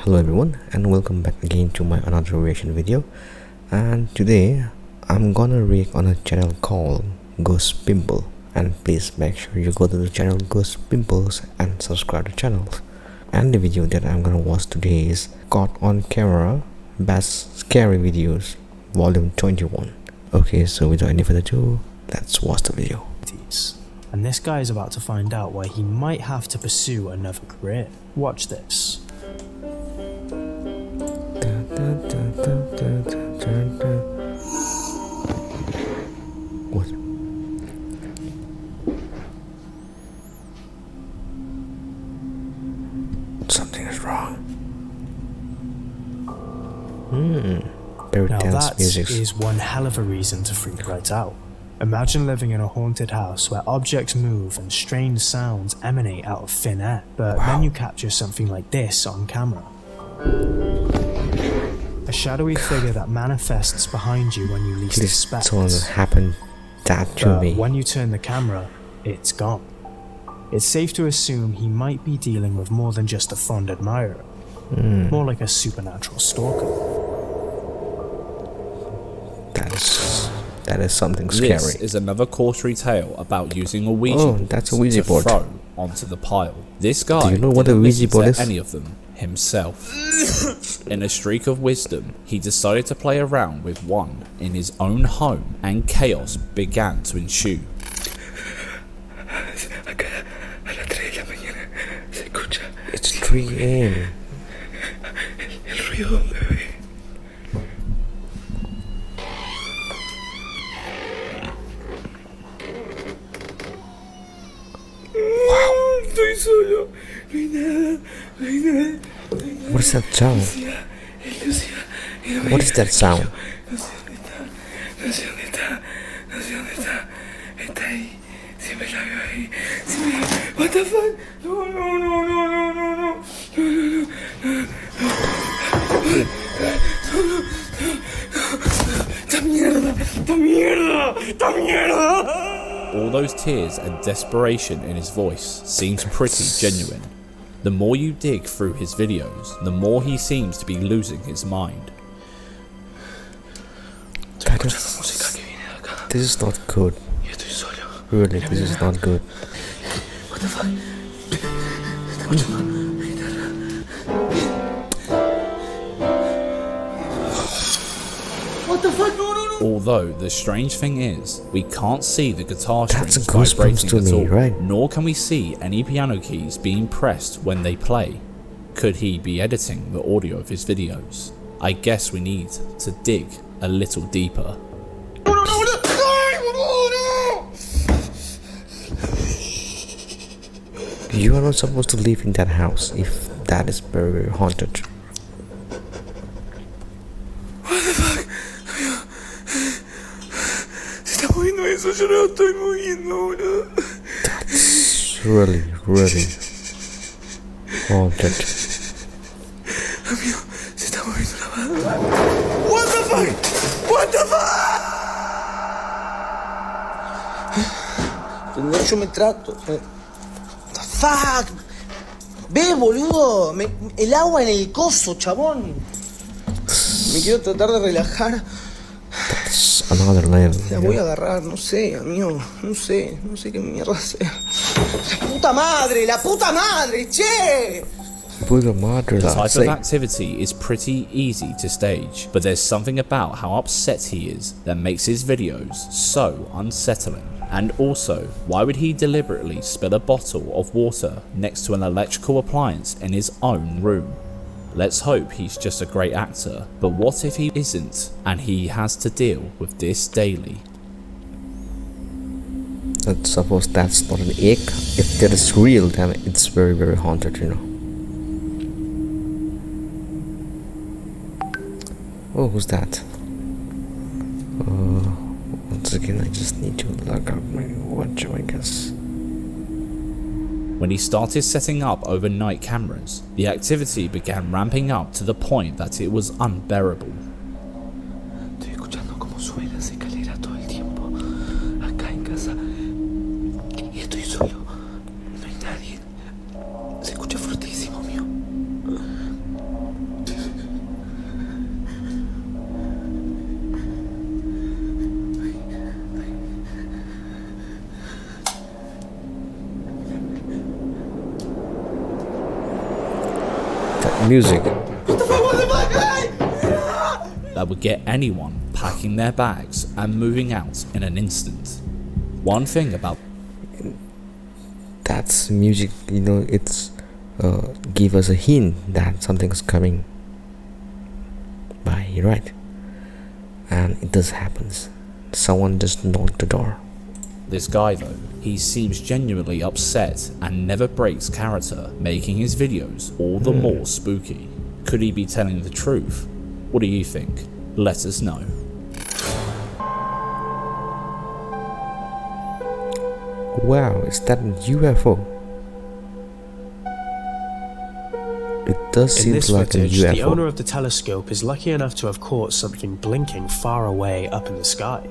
Hello everyone, and welcome back again to my another reaction video. And today I'm gonna react on a channel called Ghost Pimple, and please make sure you go to the channel Ghost Pimples and subscribe to the channel. And the video that I'm gonna watch today is Caught on Camera Best Scary Videos Volume 21. Okay, so without any further ado, let's watch the video. And this guy is about to find out why he might have to pursue another career. Watch this. What? Something is wrong. Very Now tense that music. is one hell of a reason to freak right out. Imagine living in a haunted house where objects move and strange sounds emanate out of thin air, but then you capture something like this on camera. A shadowy figure that manifests behind you when you least expect. Please don't happen that to me. When you turn the camera, it's gone. It's safe to assume he might be dealing with more than just a fond admirer. More like a supernatural stalker. That is something scary. This is another cautionary tale about using a Ouija board that's a Ouija to board. throw onto the pile. This guy Do you know what a didn't Ouija listen board to is? any of them himself. In a streak of wisdom, he decided to play around with one in his own home, and chaos began to ensue. It's 3 AM. Estoy solo, no hay nada, no hay nada. What is that sound? What is that sound? No sé dónde está, no sé dónde está, está ahí, siempre la veo ahí, siempre la veo. What the fuck? No, no, no, no, no, no, no, ¡Esta mierda! ¡Esta mierda! ¡Esta mierda! All those tears and desperation in his voice seems pretty genuine. The more you dig through his videos, the more he seems to be losing his mind. This is not good. Really, this is not good. What the fuck? Está escuchando la guitarra. What the fuck? No, no, no. Although the strange thing is, we can't see the guitar That's strings goosebumps vibrating to at me, all, right? nor can we see any piano keys being pressed when they play. Could he be editing the audio of his videos? I guess we need to dig a little deeper. You are not supposed to live in that house if that is very, very haunted. What the fuck? Se está moviendo eso, yo no lo estoy moviendo, boludo. That's really, really haunted. Amigo, se está moviendo la banda. What the fuck? What the fuck? Yo me trato. The fuck? Ve, boludo. El agua en el coso, chabón. Me quiero tratar de relajar. That's another level. La voy a agarrar, no sé, amigo. No sé qué mierda sea. La puta madre, che. Puta madre, The I type say. of activity is pretty easy to stage, but there's something about how upset he is that makes his videos so unsettling. And also, why would he deliberately spill a bottle of water next to an electrical appliance in his own room? Let's hope he's just a great actor, but what if he isn't and he has to deal with this daily? Let's suppose that's not an egg. If that is real, then it's very, very haunted, you know. Oh, who's that? Once again, I just need to log out my watch, I guess. When he started setting up overnight cameras, the activity began ramping up to the point that it was unbearable. Estoy escuchando cómo sube las escaleras todo el tiempo. Acá en casa. Y estoy solo. No hay nadie. Se escucha fortísimo, mío. music. That would get anyone packing their bags and moving out in an instant. One thing about That's music, you know, it's give us a hint that something's coming by, right? And it does happens. Someone just knocked the door. this guy though, he seems genuinely upset and never breaks character, making his videos all the more spooky. Could he be telling the truth? What do you think? Let us know. Wow, is that a UFO? It does seem like a UFO. The owner of the telescope is lucky enough to have caught something blinking far away up in the sky.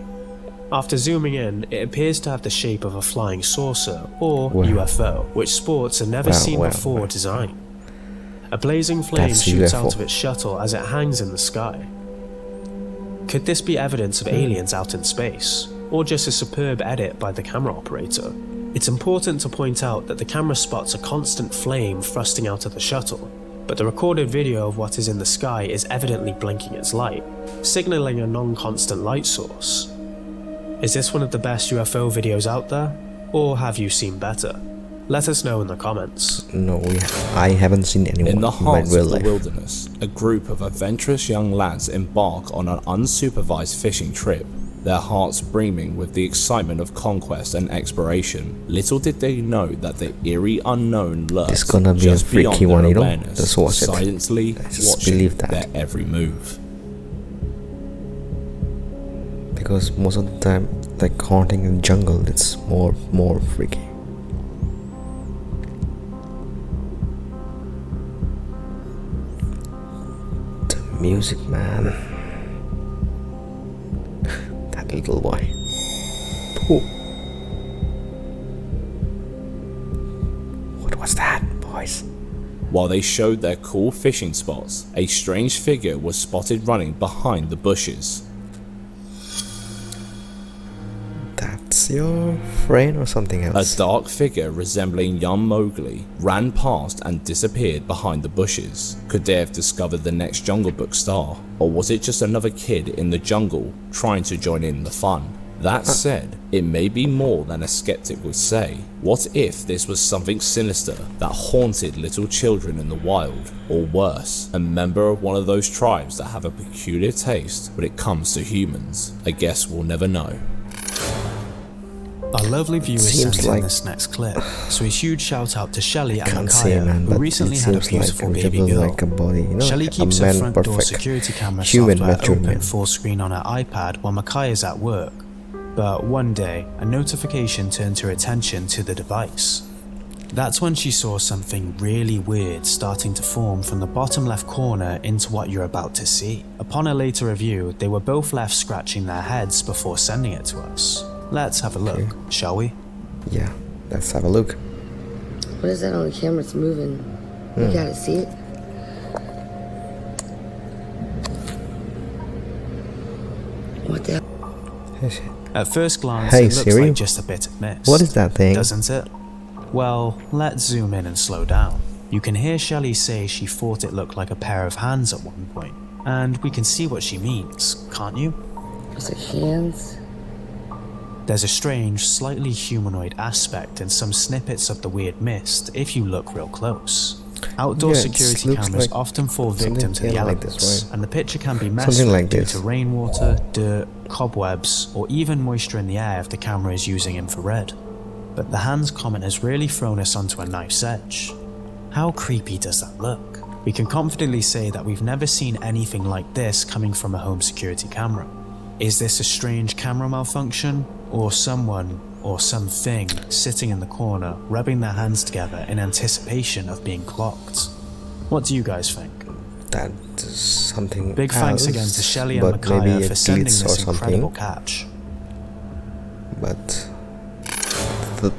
After zooming in, it appears to have the shape of a flying saucer, or UFO, which sports a never-seen-before design. A blazing flame shoots out of its shuttle as it hangs in the sky. Could this be evidence of aliens out in space, or just a superb edit by the camera operator? It's important to point out that the camera spots a constant flame thrusting out of the shuttle, but the recorded video of what is in the sky is evidently blinking its light, signaling a non-constant light source. Is this one of the best UFO videos out there, or have you seen better? Let us know in the comments. No, I haven't seen anyone in the heart of the life. wilderness. A group of adventurous young lads embark on an unsupervised fishing trip, their hearts brimming with the excitement of conquest and exploration. Little did they know that the eerie unknown lurks It's gonna be just a freaky beyond one, their you know? awareness, Just watch it. silently Just watching believe that. their every move. Because most of the time, like haunting in the jungle, it's more freaky. The music, man. That little boy. Oh. What was that, boys? While they showed their cool fishing spots, a strange figure was spotted running behind the bushes. That's your friend or something else? A dark figure resembling young Mowgli ran past and disappeared behind the bushes. Could they have discovered the next Jungle Book star? Or was it just another kid in the jungle trying to join in the fun? That said, it may be more than a skeptic would say. What if this was something sinister that haunted little children in the wild? Or worse, a member of one of those tribes that have a peculiar taste when it comes to humans? I guess we'll never know. Our lovely viewers Seems sent like- in this next clip, so a huge shout out to Shelly and Can't say, Micaiah, man, who but recently it had a seems beautiful like baby resembles girl. like a body, you know, Shelly like keeps a her man, front door perfect security camera human software mature open man. full screen on her iPad while Micaiah's at work. But one day, a notification turned her attention to the device. That's when she saw something really weird starting to form from the bottom left corner into what you're about to see. Upon a later review, they were both left scratching their heads before sending it to us. Let's have a look, shall we? Yeah, let's have a look. What is that on the camera? It's moving. You gotta see it. What the hell? At first glance, Hey, it looks Siri? like just a bit of mist. What is that thing? Doesn't it? Well, let's zoom in and slow down. You can hear Shelly say she thought it looked like a pair of hands at one point, and we can see what she means, can't you? It's like hands. There's a strange, slightly humanoid aspect in some snippets of the weird mist if you look real close. Outdoor Yeah, it security looks cameras like often fall victim to the something like elements, this, right? and the picture can be messy Something like due this. to rainwater, dirt, cobwebs, or even moisture in the air if the camera is using infrared. But the hands comment has really thrown us onto a knife's edge. How creepy does that look? We can confidently say that we've never seen anything like this coming from a home security camera. Is this a strange camera malfunction, or someone or something sitting in the corner rubbing their hands together in anticipation of being clocked? What do you guys think? That's something Big thanks else, again to Shelly and but maybe Micaiah a for sending glitch or this incredible something. catch. But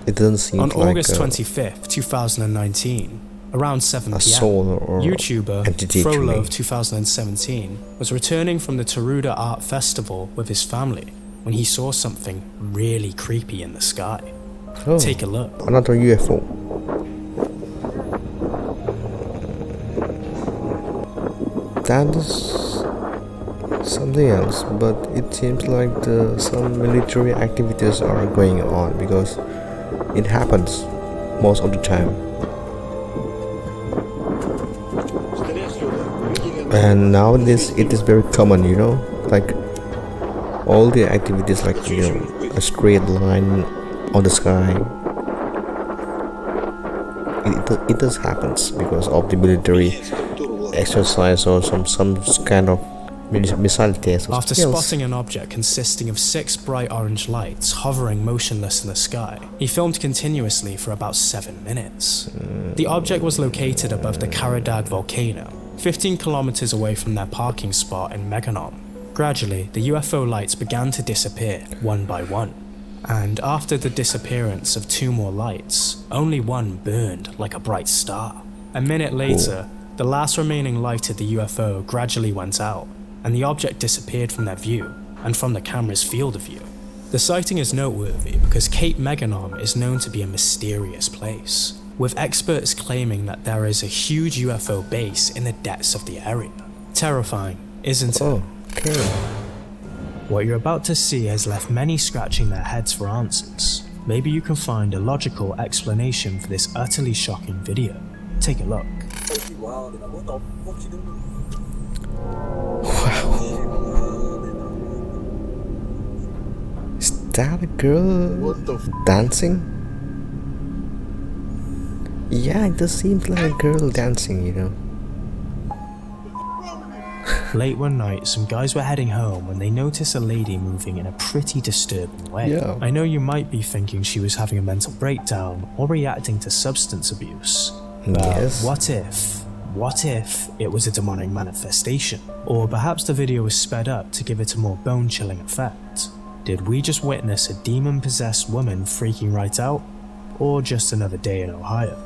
it doesn't seem On like August a 25th, 2019, around 7 a p.m., soul or YouTuber entity to Frollo me. of 2017 was returning from the Taruda Art Festival with his family when he saw something really creepy in the sky. Oh, Take a look. another UFO. that is something else, but it seems like some military activities are going on, because it happens most of the time. And nowadays it is very common, like all the activities, like a straight line on the sky. It does happens because of the military exercise or some kind of missile test. After spotting an object consisting of 6 bright orange lights hovering motionless in the sky, he filmed continuously for about 7 minutes. The object was located above the Karadag volcano, 15 kilometers away from their parking spot in Meganom. Gradually, the UFO lights began to disappear one by one. And after the disappearance of 2 more lights, only one burned like a bright star. A minute later, the last remaining light of the UFO gradually went out, and the object disappeared from their view and from the camera's field of view. The sighting is noteworthy because Cape Meganom is known to be a mysterious place, with experts claiming that there is a huge UFO base in the depths of the area. Terrifying, isn't it? Okay. What you're about to see has left many scratching their heads for answers. Maybe you can find a logical explanation for this utterly shocking video. Take a look. Wow. Is that a girl dancing? Yeah, it does seem like a girl dancing, Late one night, some guys were heading home when they noticed a lady moving in a pretty disturbing way. Yeah. I know you might be thinking she was having a mental breakdown or reacting to substance abuse. But Yes. what if it was a demonic manifestation? Or perhaps the video was sped up to give it a more bone-chilling effect? Did we just witness a demon-possessed woman freaking right out? Or just another day in Ohio?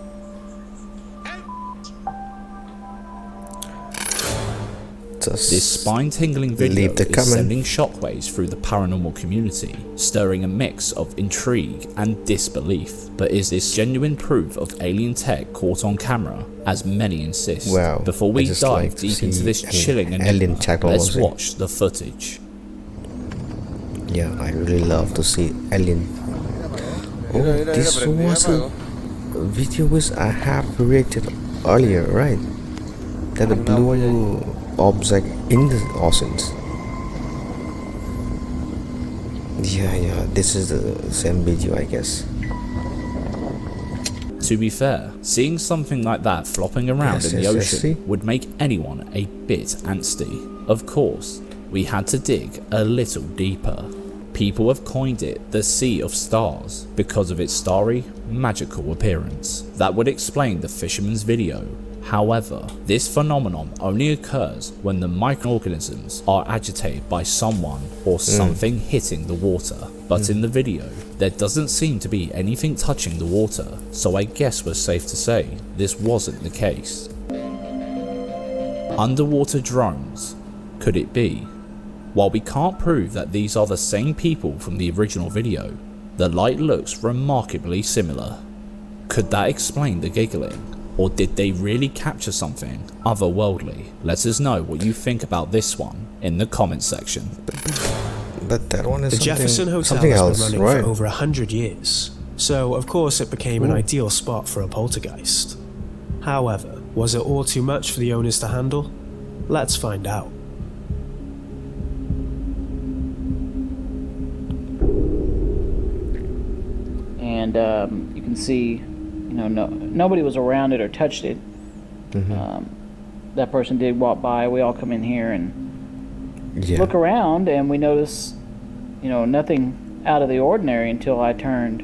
This spine-tingling video leave the is comment. sending shockwaves through the paranormal community, stirring a mix of intrigue and disbelief. But is this genuine proof of alien tech caught on camera, as many insist? Wow, Before I we just dive like to deep into see this an chilling alien enigma, technology. let's watch the footage. Yeah, I really love to see alien. Oh, this was a video which I have reacted earlier, right? That the blue object in the oceans. Yeah, this is the same video, I guess. To be fair, seeing something like that flopping around Yes, in the yes, ocean see? would make anyone a bit antsy. Of course, we had to dig a little deeper. People have coined it the Sea of Stars because of its starry, magical appearance. That would explain the fisherman's video. However, this phenomenon only occurs when the microorganisms are agitated by someone or something hitting the water. But in the video, there doesn't seem to be anything touching the water, so I guess we're safe to say this wasn't the case. Underwater drones? Could it be? While we can't prove that these are the same people from the original video, the light looks remarkably similar. Could that explain the giggling? Or did they really capture something otherworldly? Let us know what you think about this one in the comments section. But that one is The Jefferson Hotel something has else, been running right? for over 100 years, so of course it became an ideal spot for a poltergeist. However, was it all too much for the owners to handle? Let's find out. And you can see, nobody was around it or touched it. That person did walk by. We all come in here and look around, and we notice, nothing out of the ordinary until I turned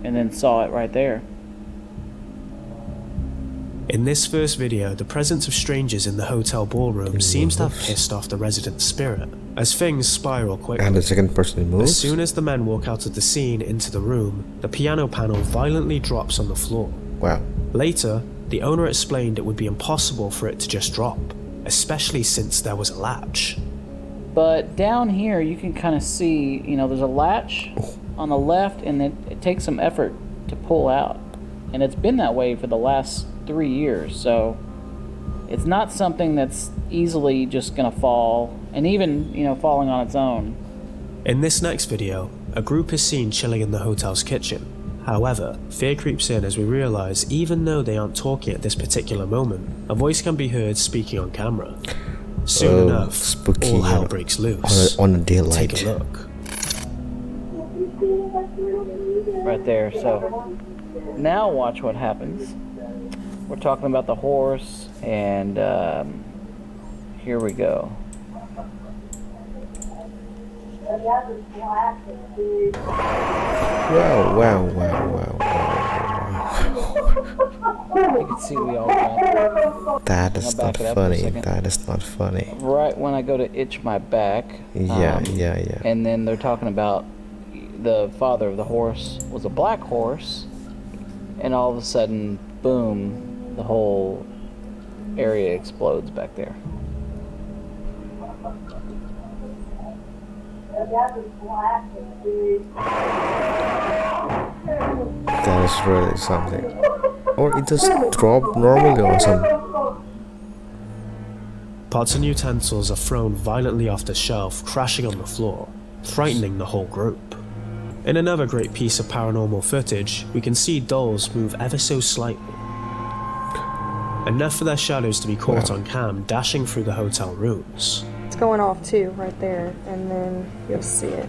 and then saw it right there. In this first video, the presence of strangers in the hotel ballroom seems to have pissed off the resident spirit, as things spiral quickly. And the second person moves. As soon as the men walk out of the scene into the room, the piano panel violently drops on the floor. Wow. Later, the owner explained it would be impossible for it to just drop, especially since there was a latch. But down here, you can kind of see, there's a latch on the left, and it takes some effort to pull out. And it's been that way for the last 3 years, so It's not something that's easily just gonna fall, and even, falling on its own. In this next video, a group is seen chilling in the hotel's kitchen. However, fear creeps in as we realise even though they aren't talking at this particular moment, a voice can be heard speaking on camera. Soon enough, spooky all hell breaks loose. on a daylight. Take a look. Right there, so now watch what happens. We're talking about the horse, and here we go. Wow. You can see we all got That is not funny. That is not funny. right when I go to itch my back. Yeah. And then they're talking about the father of the horse was a black horse, and all of a sudden, boom, the whole area explodes back there. That is really something. Or it just dropped normally or something. Pots and utensils are thrown violently off the shelf, crashing on the floor, frightening the whole group. In another great piece of paranormal footage, we can see dolls move ever so slightly. Enough for their shadows to be caught on cam dashing through the hotel rooms. It's going off too, right there, and then you'll see it.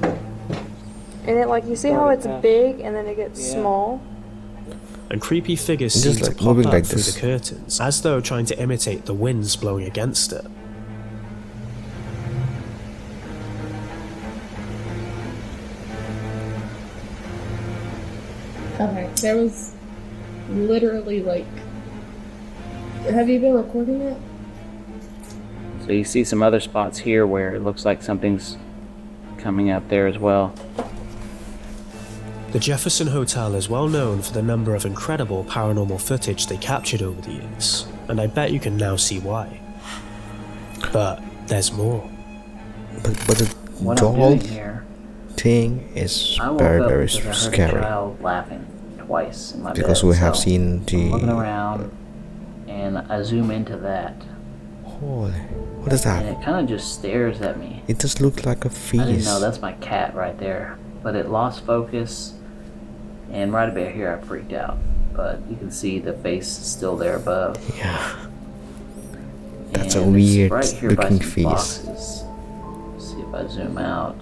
And it, like, you see how it's big and then it gets small? And creepy figures It's seem just to like pop moving up like through this. the curtains, as though trying to imitate the winds blowing against it. Okay, there was literally like... Have you been recording it? So you see some other spots here where it looks like something's coming up there as well. The Jefferson Hotel is well known for the number of incredible paranormal footage they captured over the years, and I bet you can now see why. But there's more. But the What doll I'm doing here, thing is I woke very up very because I heard a scary. child laughing twice in my Because bed. we have So seen I'm looking the... around, and I zoom into that, Holy, what is and that? it kind of just stares at me. It just looked like a I didn't face. know, that's my cat right there. But it lost focus, and right about here I freaked out. But you can see the face is still there above. Yeah. That's a And it's weird right here by looking some face. boxes. See if I zoom out.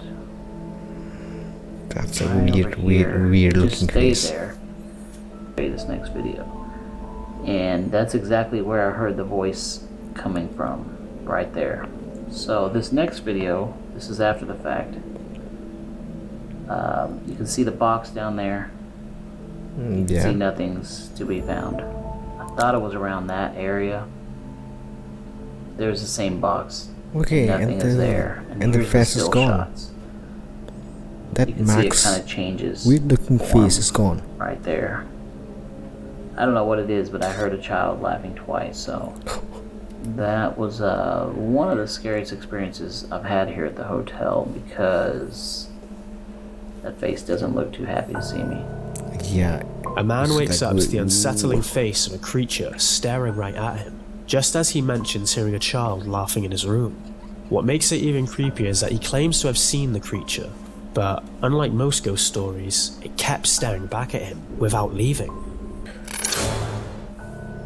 That's a Right over here. weird Just looking stay face. there. Stay this next video. And that's exactly where I heard the voice coming from. Right there. So this next video, this is after the fact. You can see the box down there. You can Yeah. see nothing's to be found. I thought it was around that area. There's the same box. Okay, Nothing is there. and the here's face is still gone. shots. That You can see it Max kind of changes. weird looking form face is gone. right there. I don't know what it is, but I heard a child laughing twice, so that was one of the scariest experiences I've had here at the hotel, because that face doesn't look too happy to see me. Yeah. A man It's wakes like up to the we- unsettling face of a creature staring right at him, just as he mentions hearing a child laughing in his room. What makes it even creepier is that he claims to have seen the creature, but unlike most ghost stories, it kept staring back at him without leaving.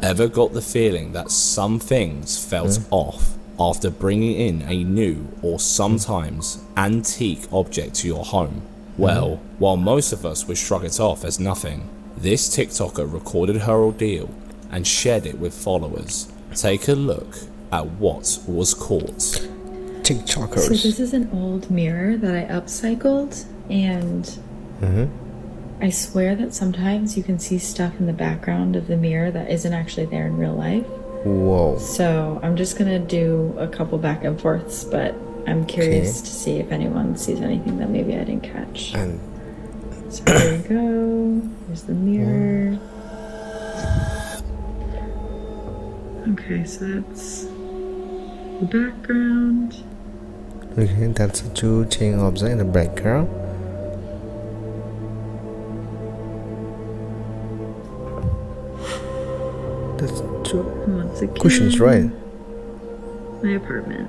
Ever got the feeling that some things felt off after bringing in a new or sometimes antique object to your home? Well, while most of us would shrug it off as nothing, this TikToker recorded her ordeal and shared it with followers. Take a look at what was caught. TikTokers. So this is an old mirror that I upcycled, and I swear that sometimes you can see stuff in the background of the mirror that isn't actually there in real life. Whoa. So I'm just gonna do a couple back and forths, but I'm curious to see if anyone sees anything that maybe I didn't catch. And So there we go. There's the mirror. Okay, so that's the background. okay, that's a two chain object in the background. That's two Once again, cushions, right? my apartment.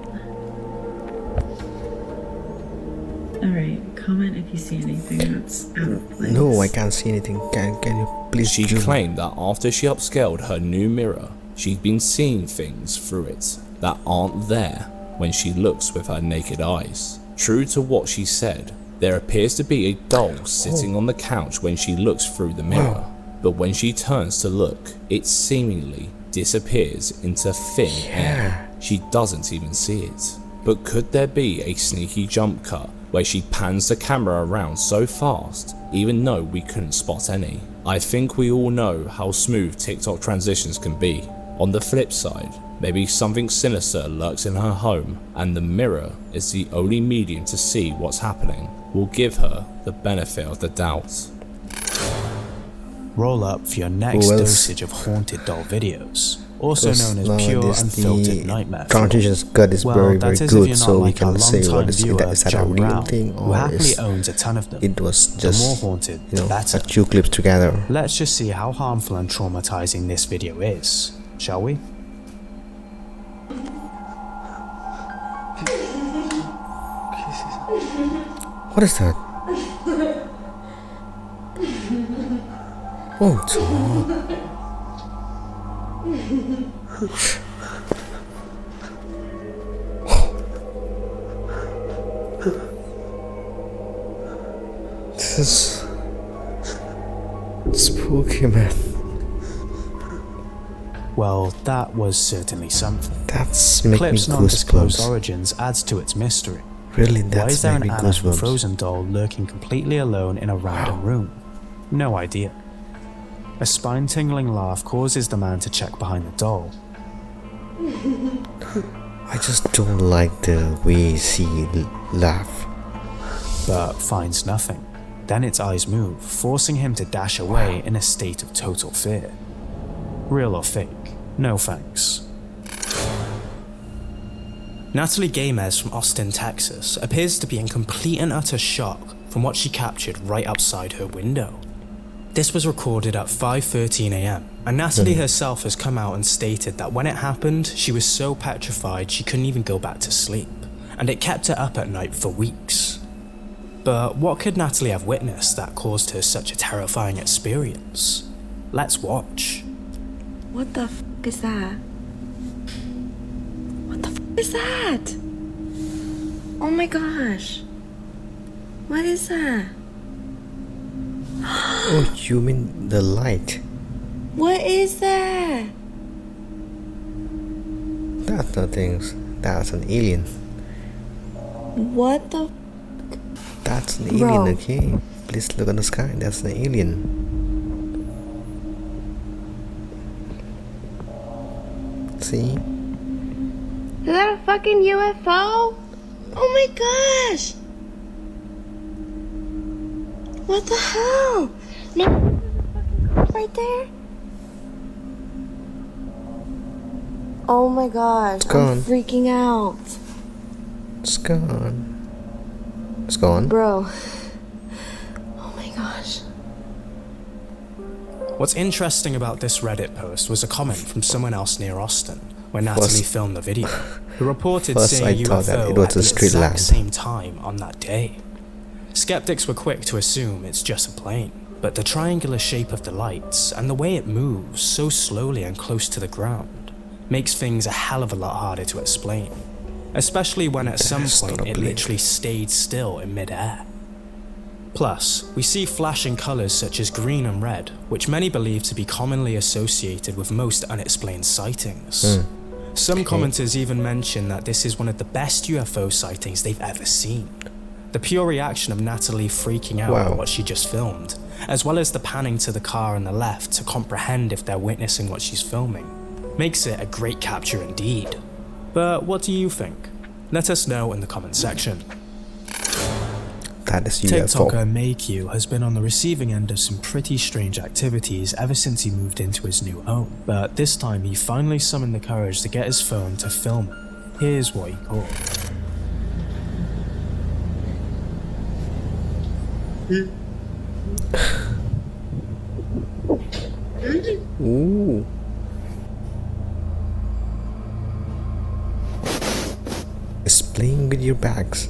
Alright, comment if you see anything that's out of place. No, I can't see anything. Can you please She zoom? claimed that after she upscaled her new mirror, she'd been seeing things through it that aren't there when she looks with her naked eyes. True to what she said, there appears to be a doll sitting on the couch when she looks through the mirror, but when she turns to look, it seemingly disappears into thin air. She doesn't even see it. But could there be a sneaky jump cut where she pans the camera around so fast, even though we couldn't spot any? I think we all know how smooth TikTok transitions can be. On the flip side, maybe something sinister lurks in her home, and the mirror is the only medium to see what's happening. We'll give her the benefit of the doubt. Roll up for your next dosage of haunted doll videos, also known as pure unfiltered nightmare Transitions cut is very that is if good, you're so not we like our can say what longtime is viewer, that. Is that a John real Brown, thing, who or happily owns a ton of them. it was The just, more haunted, you the know, better. a few clips together? Let's just see how harmful and traumatizing this video is, shall we? What is that? Oh, it's this is spooky, man. Well, that was certainly something. That's making me Clip's non-disclosed goosebumps. origins adds to its mystery. Really, Why that's is there an making me Anna from goosebumps. Frozen doll lurking completely alone in a random room? No idea. A spine-tingling laugh causes the man to check behind the doll. I just don't like the way she laugh. But finds nothing. Then its eyes move, forcing him to dash away in a state of total fear. Real or fake? No thanks. Natalie Gamez from Austin, Texas, appears to be in complete and utter shock from what she captured right outside her window. This was recorded at 5:13 AM, and Natalie herself has come out and stated that when it happened, she was so petrified she couldn't even go back to sleep, and it kept her up at night for weeks. But what could Natalie have witnessed that caused her such a terrifying experience? Let's watch. What the f is that? What the f is that? Oh my gosh. What is that? Oh, you mean the light? What is that? That's nothing. That's an alien. What the f? That's an alien, okay? Please look at the sky. That's an alien. See? Is that a fucking UFO? Oh my gosh! What the hell? No, right there? Oh my gosh, It's gone. I'm freaking out. It's gone. It's gone. Bro. Oh my gosh. What's interesting about this Reddit post was a comment from someone else near Austin when Natalie filmed the video, who reported seeing a I thought that UFO it was at a the street exact lamp. same time on that day. Skeptics were quick to assume it's just a plane, but the triangular shape of the lights and the way it moves so slowly and close to the ground makes things a hell of a lot harder to explain, especially when at some point it literally stayed still in mid-air. Plus, we see flashing colours such as green and red, which many believe to be commonly associated with most unexplained sightings. Some commenters even mention that this is one of the best UFO sightings they've ever seen. The pure reaction of Natalie freaking out at what she just filmed, as well as the panning to the car on the left to comprehend if they're witnessing what she's filming, makes it a great capture indeed. But what do you think? Let us know in the comment section. That is UFO. TikToker MayQ has been on the receiving end of some pretty strange activities ever since he moved into his new home, but this time he finally summoned the courage to get his phone to film it. Here's what he caught. Ooh. with your bags.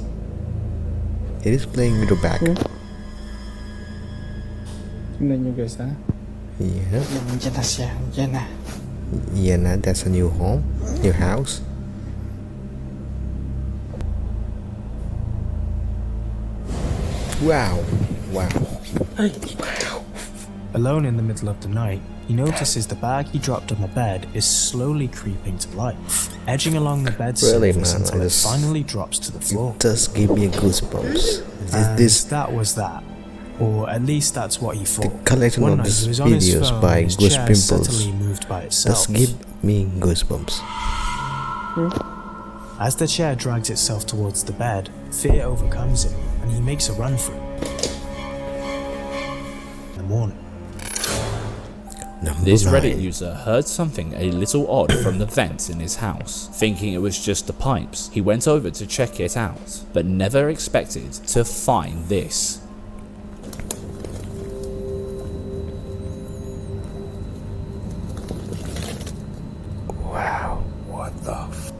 It is playing with your bag. Tingnan nyo guys, ha? Yeah. Diyan na siya. Diyan na. Yeah, nah, that's a new home, new house. Wow. Alone in the middle of the night, he notices the bag he dropped on the bed is slowly creeping to life, edging along the bed Really, surface man, until it finally drops to the floor. It does give me goosebumps. This That was that. Or at least that's what he thought. the collection One of night these he was on his videos phone by and his Ghost chair Pimples subtly moved by does itself. give me goosebumps. As the chair drags itself towards the bed, fear overcomes him and he makes a run for it. In the morning. This Reddit user heard something a little odd from the vent in his house. Thinking it was just the pipes, he went over to check it out, but never expected to find this. Wow. What the f...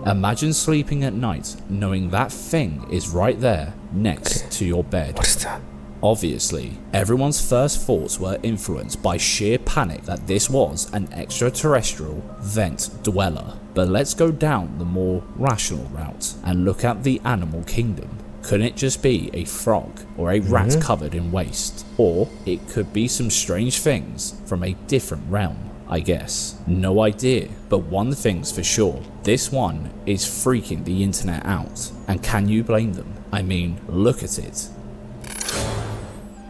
Imagine sleeping at night knowing that thing is right there next to your bed. What is that? Obviously, everyone's first thoughts were influenced by sheer panic that this was an extraterrestrial vent dweller. But let's go down the more rational route and look at the animal kingdom. Couldn't it just be a frog or a rat covered in waste? Or it could be some strange things from a different realm, I guess. No idea, but one thing's for sure, this one is freaking the internet out. And can you blame them? I mean, look at it.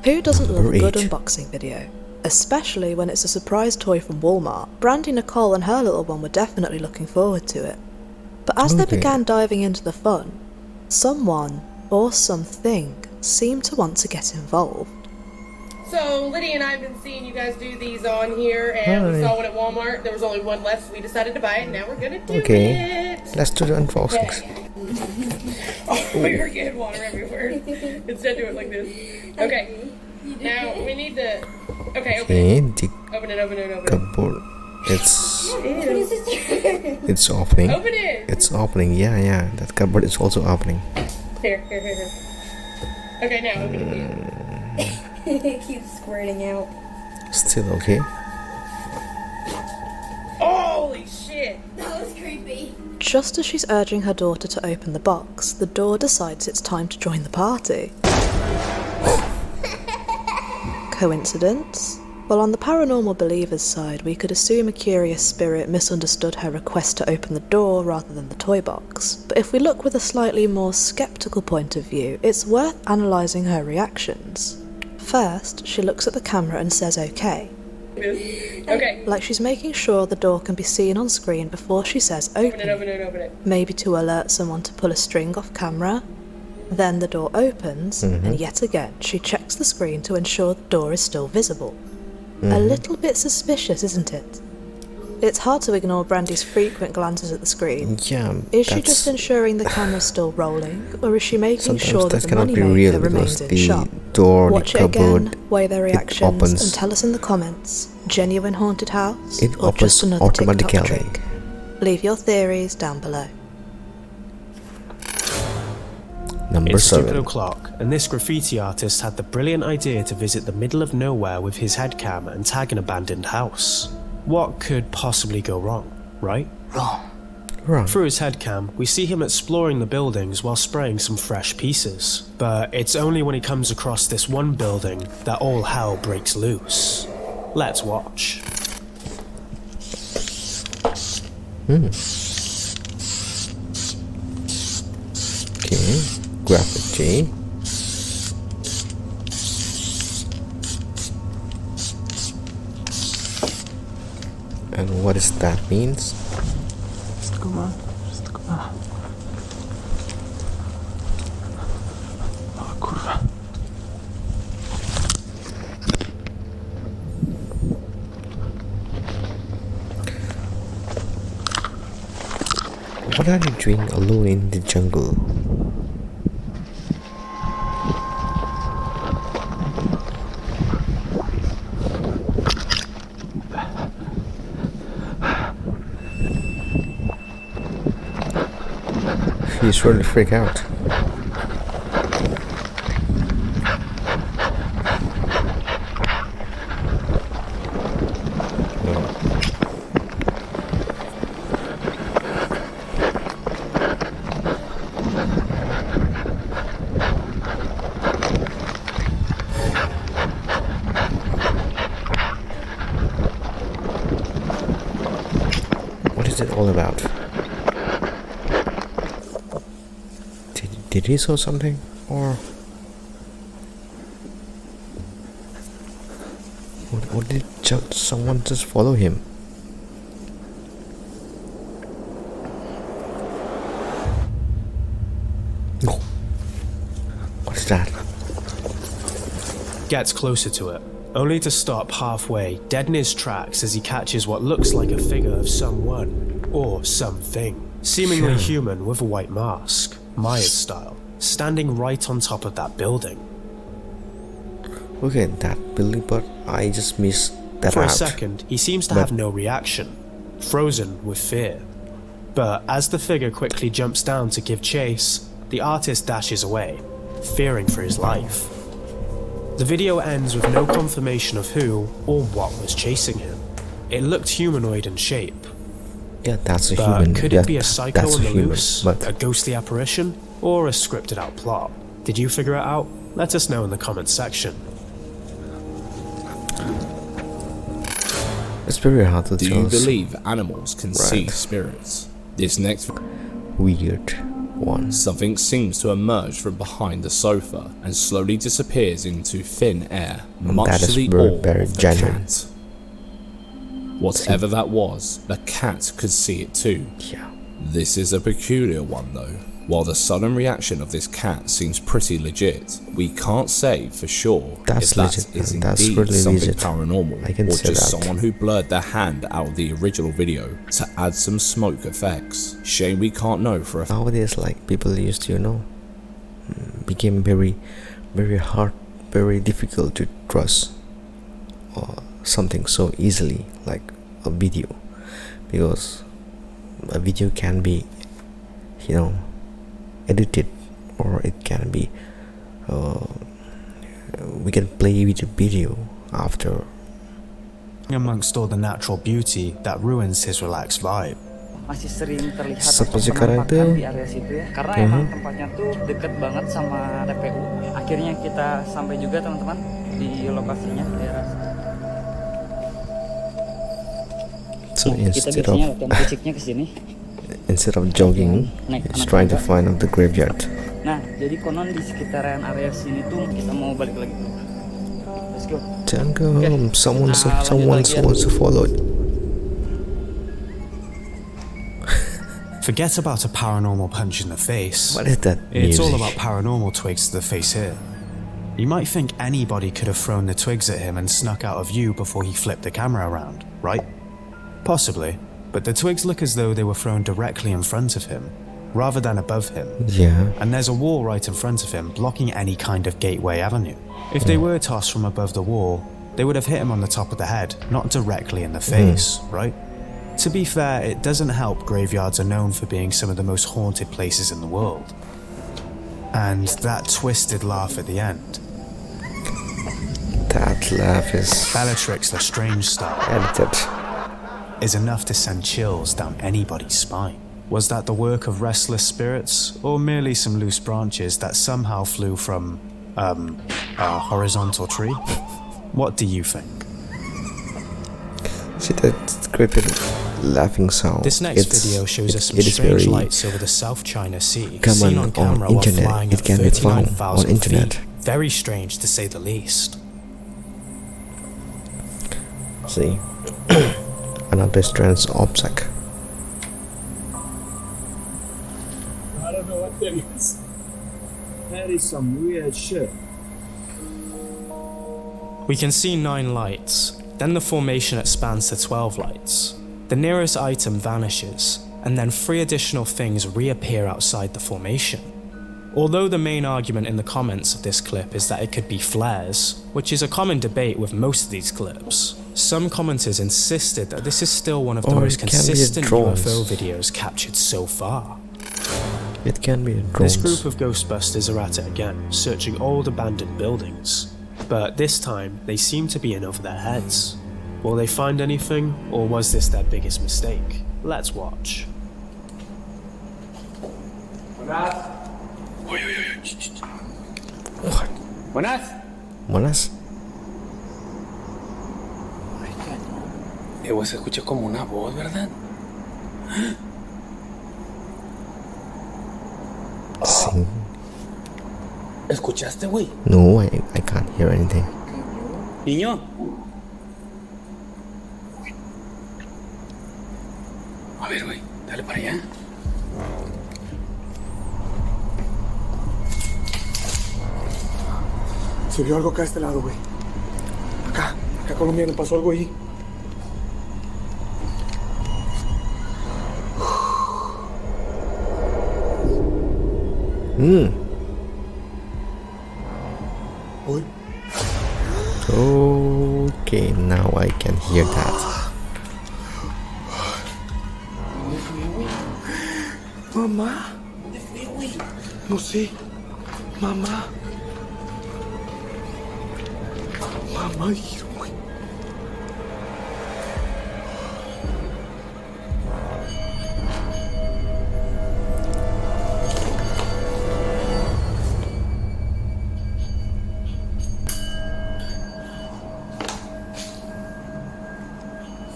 Who doesn't love a good Rage. unboxing video? Especially when it's a surprise toy from Walmart. Brandy Nicole and her little one were definitely looking forward to it. But as they Okay. began diving into the fun, someone or something seemed to want to get involved. So Lydia and I have been seeing you guys do these on here, and we Hi. saw one at Walmart. There was only one left, so we decided to buy it, and now we're gonna do Okay. it. Let's do the unboxings. Oh, you're getting water everywhere. Instead, do it like this. Okay. Now we need to. Okay, open Okay, it. the Open it. Open it. Open it. cupboard. It's Ew. opening. Open it. It's opening. Yeah. That cupboard is also opening. Here. Okay, now open it. It keeps squirting out. Still okay. Holy shit! That was creepy. Just as she's urging her daughter to open the box, the door decides it's time to join the party. Coincidence? Well, on the paranormal believers' side, we could assume a curious spirit misunderstood her request to open the door rather than the toy box. But if we look with a slightly more skeptical point of view, it's worth analysing her reactions. First, she looks at the camera and says okay. Okay. Like she's making sure the door can be seen on screen before she says open. Open it. Maybe to alert someone to pull a string off camera. Then the door opens, and yet again she checks the screen to ensure the door is still visible. A little bit suspicious, isn't it? It's hard to ignore Brandy's frequent glances at the screen. Yeah. Is she just ensuring the camera's still rolling, or is she making Sometimes sure that that the cannot be real moneymaker remains because in the shot? door, Watch the it cupboard, again, weigh their reactions, opens. and tell us in the comments. Genuine haunted house, It or just opens another TikTok automatically. trick? Leave your theories down below. Number It's stupid 7. o'clock, and this graffiti artist had the brilliant idea to visit the middle of nowhere with his headcam and tag an abandoned house. What could possibly go wrong, right? Wrong. Through his headcam, we see him exploring the buildings while spraying some fresh pieces. But it's only when he comes across this one building that all hell breaks loose. Let's watch. Okay. Graphic J. And what does that means? Come on. O kurwa. What are you doing alone in the jungle? he's really freaked out. What is it all about? Did he saw something, or or did someone just follow him? No. What is that? Gets closer to it, only to stop halfway, dead in his tracks as he catches what looks like a figure of someone or something, seemingly human with a white mask, Myers style, standing right on top of that building. Okay, that building, but I just missed that For out. a second, he seems to have no reaction, frozen with fear. But as the figure quickly jumps down to give chase, the artist dashes away, fearing for his life. The video ends with no confirmation of who or what was chasing him. It looked humanoid in shape. Yeah, that's a But human. could Yeah, it be a psycho that's on the human, loose, but a ghostly apparition, or a scripted out plot? Did you figure it out? Let us know in the comments section. it's very hard to Do tell. you believe animals can see spirits? This next Weird one. something seems to emerge from behind the sofa and slowly disappears into thin air, much That to is the very, awe very of the genuine. cat. Whatever that was, the cat could see it too. Yeah. This is a peculiar one though. While the sudden reaction of this cat seems pretty legit, we can't say for sure That's if that legit, is man. That's indeed really something legit. paranormal, I can or say just that. someone who blurred their hand out of the original video to add some smoke effects. Shame we can't know for a fact. Nowadays, like, people used to, became very, very hard, very difficult to trust something so easily, like a video, because a video can be, edited, or it can be, we can play with the video after. Amongst all the natural beauty that ruins his relaxed vibe. Masih sering terlihat Seperti sekarang itu, di area situ ya, karena emang tempatnya tuh deket banget sama TPU. Akhirnya kita sampai juga teman-teman di lokasinya daerah. So Kita biasanya latihan fisiknya ke sini. instead of jogging, he's trying to find out the graveyard. Nah, jadi konon di sekitaran area sini tuh kita mau balik lagi. Let's go. Don't go home. Someone wants to follow it. Forget about a paranormal punch in the face. What is that It's all music? about paranormal twigs to the face here. You might think anybody could have thrown the twigs at him and snuck out of view before he flipped the camera around, right? Possibly, but the twigs look as though they were thrown directly in front of him, rather than above him. Yeah. And there's a wall right in front of him, blocking any kind of gateway avenue. If they were tossed from above the wall, they would have hit him on the top of the head, not directly in the face, right? To be fair, it doesn't help graveyards are known for being some of the most haunted places in the world. And that twisted laugh at the end. That laugh is Bellatrix Lestrange style. edited. Is enough to send chills down anybody's spine. Was that the work of restless spirits, or merely some loose branches that somehow flew from, a horizontal tree? What do you think? See that creepy laughing sound? This next video shows us some it is strange very lights over the South China Sea, common seen on camera on while internet. flying It at can be found on 39,000 internet. feet. Very strange to say the least. See, another strange object. I don't know what that is. That is some weird shit. We can see 9 lights, then the formation expands to 12 lights. The nearest item vanishes, and then 3 additional things reappear outside the formation. Although the main argument in the comments of this clip is that it could be flares, which is a common debate with most of these clips, some commenters insisted that this is still one of the Or most it can be consistent drones. UFO videos captured so far. It can be This drones. group of Ghostbusters are at it again, searching old abandoned buildings. But this time, they seem to be in over their heads. Will they find anything, or was this their biggest mistake? Let's watch. Buenas. Güey, se escucha como una voz, ¿verdad? Sí. ¿Escuchaste, güey? No, I can't hear anything. Niño. A ver, güey, dale para allá. Se vio algo acá a este lado, güey. Acá colombiano, pasó algo ahí. Uy. Okay, now I can hear that. Mamá. No sé. Mamá. Mamá dijeron, güey.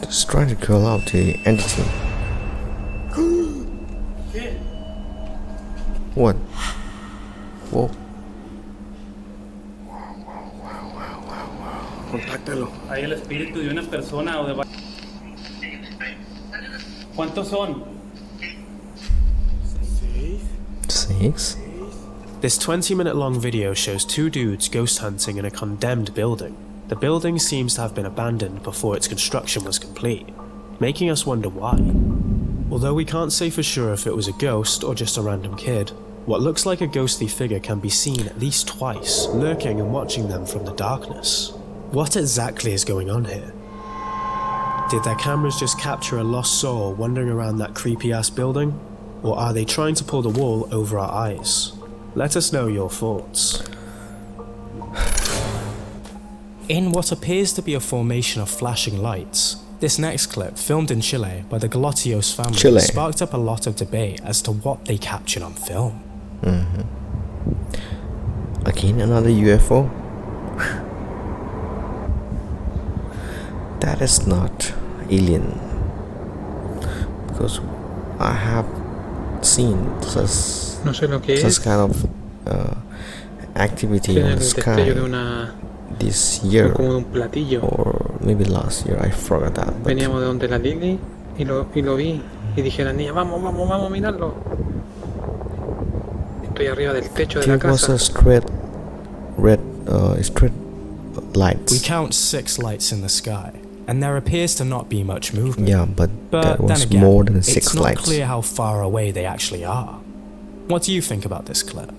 Just trying to call out the entity. What? Whoa. Contáctalo. Hay el espíritu de una persona o de varios. ¿Cuántos son? 6? This 20-minute long video shows two dudes ghost hunting in a condemned building. The building seems to have been abandoned before its construction was complete, making us wonder why. Although we can't say for sure if it was a ghost or just a random kid, what looks like a ghostly figure can be seen at least twice, lurking and watching them from the darkness. What exactly is going on here? Did their cameras just capture a lost soul wandering around that creepy-ass building? Or are they trying to pull the wool over our eyes? Let us know your thoughts. In what appears to be a formation of flashing lights, this next clip, filmed in Chile by the Galatios family, sparked up a lot of debate as to what they captured on film. Again, another UFO? That is not alien, because I have seen such kind of activity on the sky this year or maybe last year, I forgot that. Veníamos de donde la Lili y lo vi y dije a la niña, vamos a mirarlo. Estoy arriba del techo de la There was casa. a straight lights. We count 6 lights in the sky, and there appears to not be much movement. Yeah, but that was then again, more than 6 it's not lights. clear how far away they actually are. What do you think about this clip?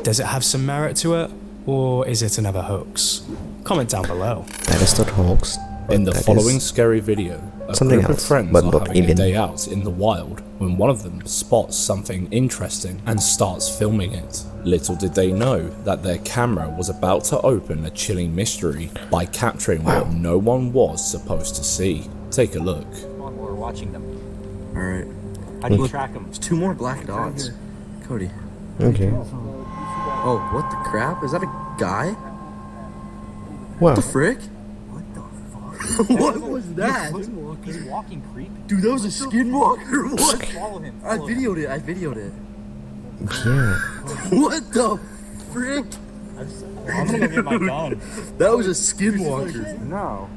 Does it have some merit to it, or is it another hoax? Comment down below. That is not hoax. In the that following is scary video, a something group of else, friends but are not having a alien. day out in the wild when one of them spots something interesting and starts filming it. Little did they know that their camera was about to open a chilling mystery by capturing what no one was supposed to see. Take a look. We're watching them. Alright. How do you track them? There's 2 more black dots. Cody. Okay. Oh, what the crap? Is that a guy? What the frick? What was that? He's walking creepy. Dude, that was a skinwalker. What? Follow him. I videoed it. Yeah. What the frick? I'm gonna go get my gun. That was a skinwalker. No.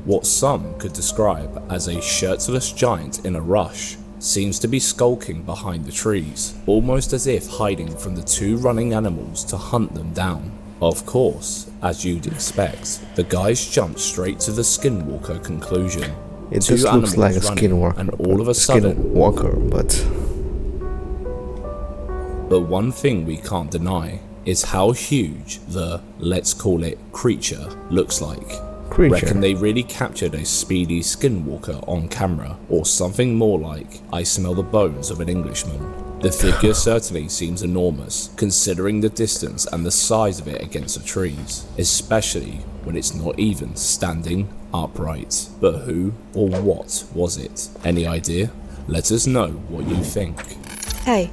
What some could describe as a shirtless giant in a rush seems to be skulking behind the trees, almost as if hiding from the 2 running animals to hunt them down. Of course, as you'd expect, the guys jumped straight to the skinwalker conclusion. It 2 just looks animals like a running, skinwalker, and all of a sudden, but one thing we can't deny is how huge the, let's call it, creature looks like. Reckon they really captured a speedy skinwalker on camera, or something more like I smell the bones of an Englishman. The figure certainly seems enormous, considering the distance and the size of it against the trees, especially when it's not even standing upright. But who or what was it? Any idea? Let us know what you think. Hey.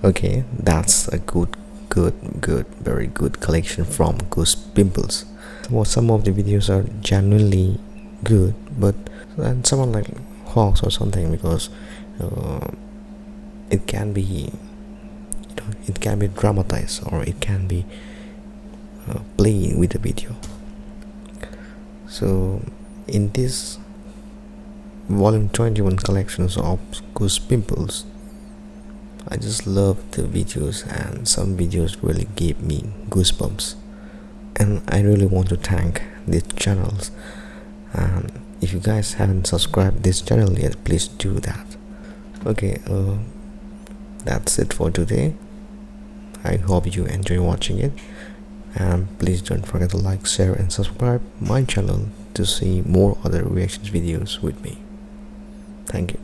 Okay, that's a very good collection from Ghost Pimples. Well, some of the videos are genuinely good, but and someone like Hawks or something, because it can be, it can be dramatized, or it can be playing with the video. So in this volume 21 collections of Ghost Pimples, I just love the videos, and some videos really gave me goosebumps, and I really want to thank these channels. And if you guys haven't subscribed this channel yet, please do that. Okay, that's it for today. I hope you enjoy watching it, and please don't forget to like, share and subscribe my channel to see more other reactions videos with me. Thank you.